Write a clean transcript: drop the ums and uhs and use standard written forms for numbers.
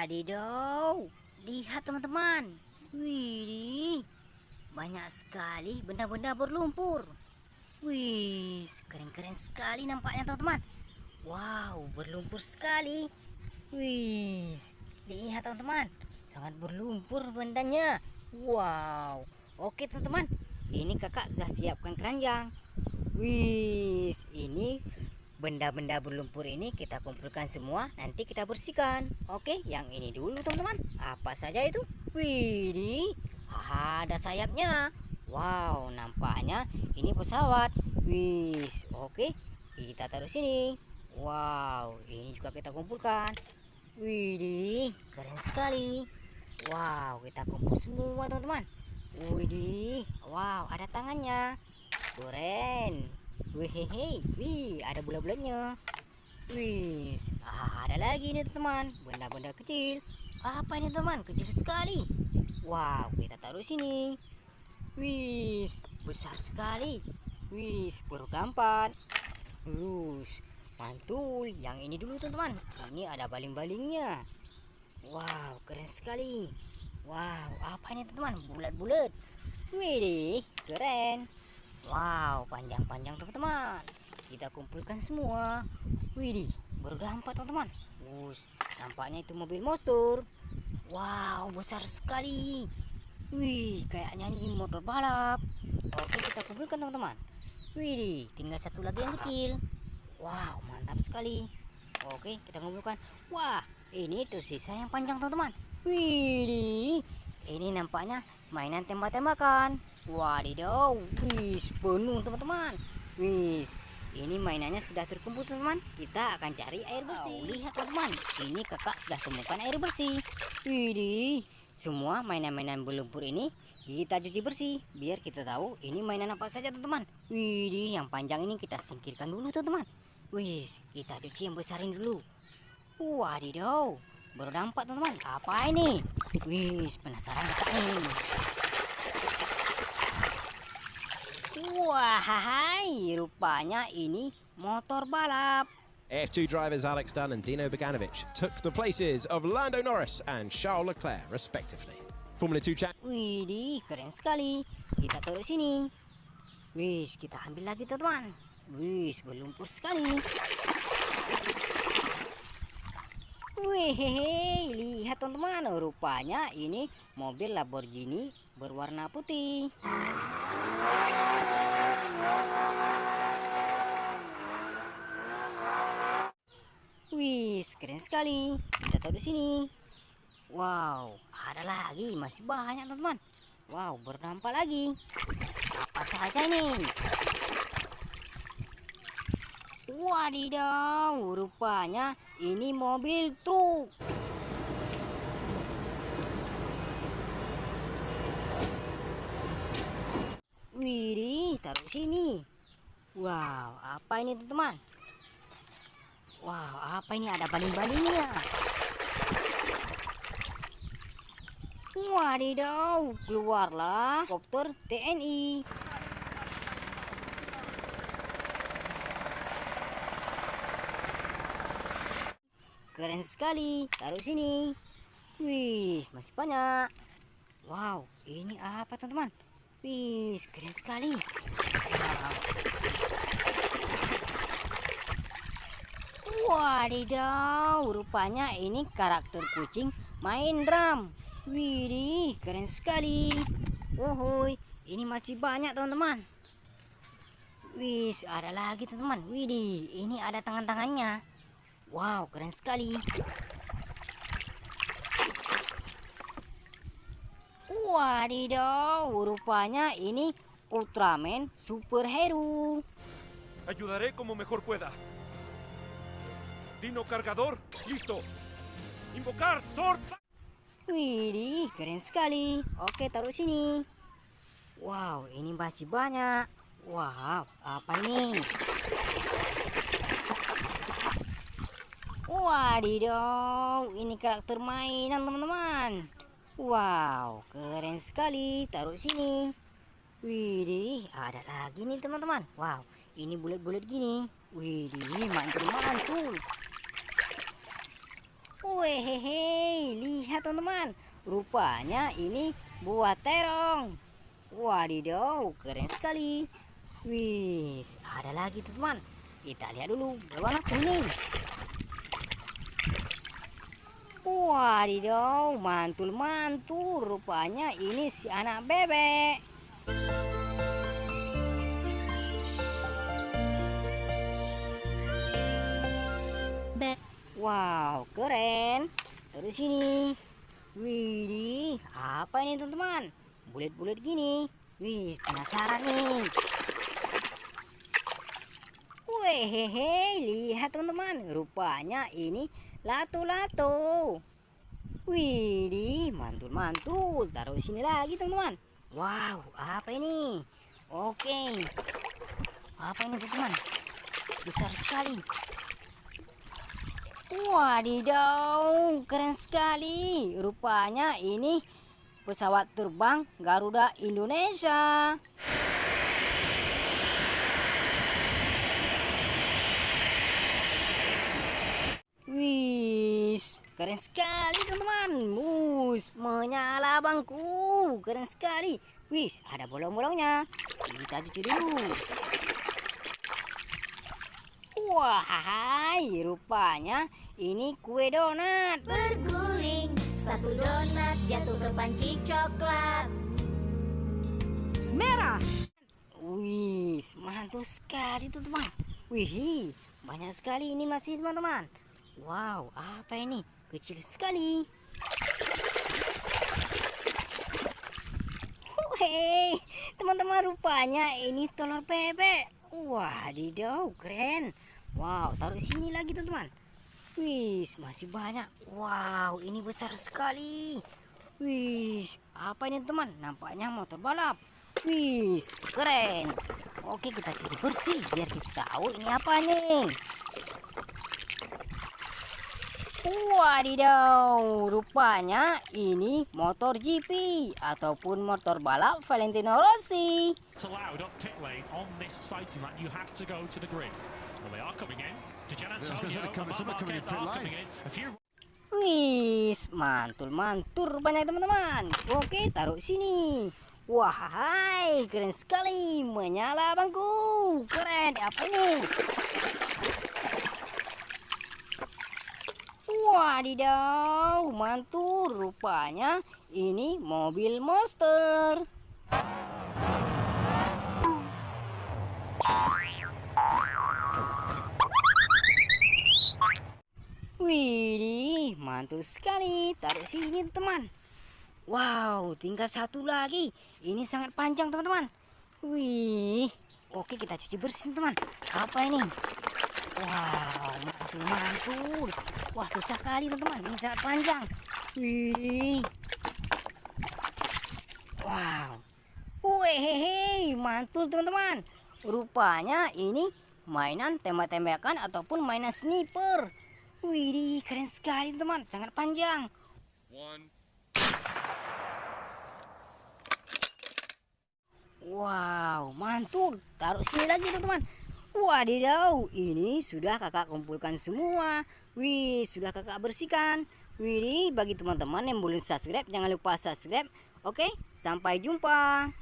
Wadidaw, lihat teman-teman. Wih, banyak sekali benda-benda berlumpur. Wih, keren-keren sekali nampaknya teman-teman. Wow, berlumpur sekali. Wih, lihat teman-teman, sangat berlumpur bendanya. Wow, oke teman-teman, ini kakak sudah siapkan keranjang. Wih, ini benda-benda berlumpur ini kita kumpulkan semua, nanti kita bersihkan. Oke, yang ini dulu teman-teman. Apa saja itu? Wih, ada sayapnya. Wow, nampaknya ini pesawat. Wih, oke, kita taruh sini. Wow, ini juga kita kumpulkan. Wih, keren sekali. Wow, kita kumpul semua teman-teman. Wih, wow, ada tangannya. Keren. Wih, ada bulat-bulatnya. Wih, ada lagi nih teman, benda-benda kecil. Apa ini teman? Kecil sekali. Wow, kita taruh sini. Wih, besar sekali. Wih, bergampat. Terus, mantul. Yang ini dulu teman-teman. Ini ada baling-balingnya. Wow, keren sekali. Wow, apa ini teman? Bulat-bulat. Wih, keren. Wow, panjang-panjang teman-teman. Kita kumpulkan semua. Wih, berdampak teman-teman. Nampaknya itu mobil monster. Wow, besar sekali. Wih, kayak nyanyi motor balap. Oke, kita kumpulkan teman-teman. Wih, tinggal satu lagi yang kecil. Wow, mantap sekali. Oke, kita kumpulkan. Wah, ini tersisa yang panjang teman-teman. Wih, ini nampaknya mainan tembak-tembakan. Wadidaw, wis penuh teman-teman. Wis, ini mainannya sudah terkumpul teman-teman. Kita akan cari air bersih. Lihat teman-teman, ini kakak sudah temukan air bersih. Widih, semua mainan-mainan berlumpur ini kita cuci bersih biar kita tahu ini mainan apa saja teman-teman. Widih, yang panjang ini kita singkirkan dulu teman-teman. Wis, kita cuci yang besarin dulu. Wadidaw, berdampak teman-teman. Apa ini? Wis, penasaran kakak nih. Wah, rupanya ini motor balap. AF2 drivers Alex Dunn and Dino Beganovic took the places of Lando Norris and Charles Leclerc, respectively. Formula 2 champ. Widih, keren sekali. Kita taruh sini. Wis, kita ambil lagi teman. Wis, berlumpur sekali. Wih, lihat teman-teman, rupanya ini mobil Lamborghini berwarna putih. Wih, keren sekali. Kita taruh di sini. Wow, ada lagi, masih banyak teman-teman. Wow, berdampak lagi. Apa saja ini? Wadidaw, rupanya ini mobil truk. Wih, taruh sini. Wow, apa ini teman-teman? Wow, apa ini? Ada baling-balingnya. Wadidaw, keluarlah kopter TNI. Keren sekali, taruh sini. Wih, masih banyak. Wow, ini apa teman-teman? Wih, keren sekali. Wow. Wadidaw, rupanya ini karakter kucing main drum. Wih, keren sekali. Wohoi, ini masih banyak teman-teman. Wih, ada lagi teman-teman. Wih, ini ada tangan-tangannya. Wow, keren sekali. Wadidaw, rupanya ini Ultraman superhero. Ayudaré como mejor pueda. Dino cargador, listo. Invocar Sword. Wih, keren sekali. Oke, taruh sini. Wow, ini masih banyak. Wow, apa ini? Wadidaw, ini karakter mainan teman-teman. Wow, keren sekali. Taruh sini. Widih, ada lagi nih teman-teman. Wow, ini bulat-bulat gini. Widih, mantul-mantul. Wehehe, lihat teman-teman. Rupanya ini buah terong. Wadidaw, keren sekali. Wih, ada lagi teman-teman. Kita lihat dulu berwarna kuning. Wadidaw, mantul-mantul. Rupanya ini si anak bebek. Wow, keren. Terus ini. Wih, apa ini teman-teman? Bulat-bulat gini. Wih, penasaran nih. Wehehe, lihat teman-teman. Rupanya ini lato-lato. Wih, mantul-mantul. Taruh sini lagi teman-teman. Wow, apa ini? Oke. Apa ini teman-teman? Besar sekali. Wadidaw, keren sekali. Rupanya ini pesawat terbang Garuda Indonesia. Wih, keren sekali teman-teman. Menyala bangku. Keren sekali. Wih, ada bolong-bolongnya. Kita cuci dulu. Wah, rupanya ini kue donat. Berguling, satu donat jatuh ke panci coklat. Merah. Wih, mantul sekali tuh teman. Wih, banyak sekali ini masih teman-teman. Wow, apa ini? Kecil sekali. Hei, teman-teman, rupanya ini telur bebek. Wadidaw, keren. Wow, taruh sini lagi teman-teman. Wih, masih banyak. Wow, ini besar sekali. Wih, apa ini teman? Nampaknya motor balap. Wih, keren. Oke, kita cuci bersih biar kita tahu ini apa nih. Wadidaw, rupanya ini motor GP ataupun motor balap Valentino Rossi. It's allowed up pit lane on this sighting that you have to go to the grid. Well, they are coming in. Gian Antonio and Marc Marquez are coming in. A few. Wih, mantul-mantul banyak teman-teman. Oke, taruh sini. Wahai, keren sekali. Menyala bangku. Keren, apa ini? Wadidaw, mantul. Rupanya ini mobil monster. Wih, mantul sekali. Taruh sini teman. Wow, tinggal satu lagi. Ini sangat panjang teman-teman. Wih, oke kita cuci bersih teman. Apa ini? Wow, mantul-mantul. Wah, susah kali teman-teman. Ini sangat panjang. Wih. Wow. Wehehe, mantul teman-teman. Rupanya ini mainan tembak-tembakan ataupun mainan sniper. Wih, keren sekali teman, sangat panjang. Wow, mantul. Taruh sini lagi teman-teman. Wadidaw, ini sudah kakak kumpulkan semua. Wih, sudah kakak bersihkan. Wih, bagi teman-teman yang belum subscribe, jangan lupa subscribe. Oke, sampai jumpa.